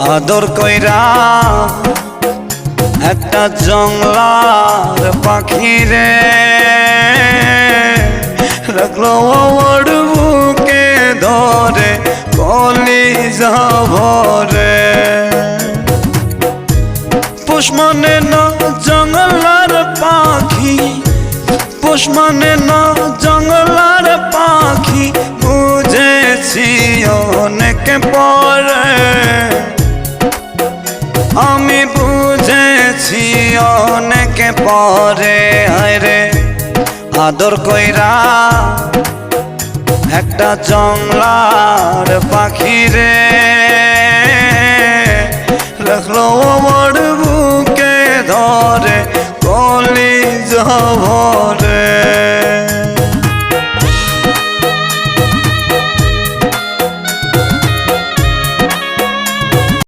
আদর কইরা একটা জংলার পাখি রে রাখলো আমার বুকে ধরে কলিজা ভরে। পোষ মানে না জংলার পাখি, পোষ মানে না জংলার পাখি, বুঝেছি অনেক পরে, আমি বুঝেছি অনেক পরে। হায়রে আদর কইরা একটা জংলার পাখি রে রাখলো আমার বুকে ধরে কলিজা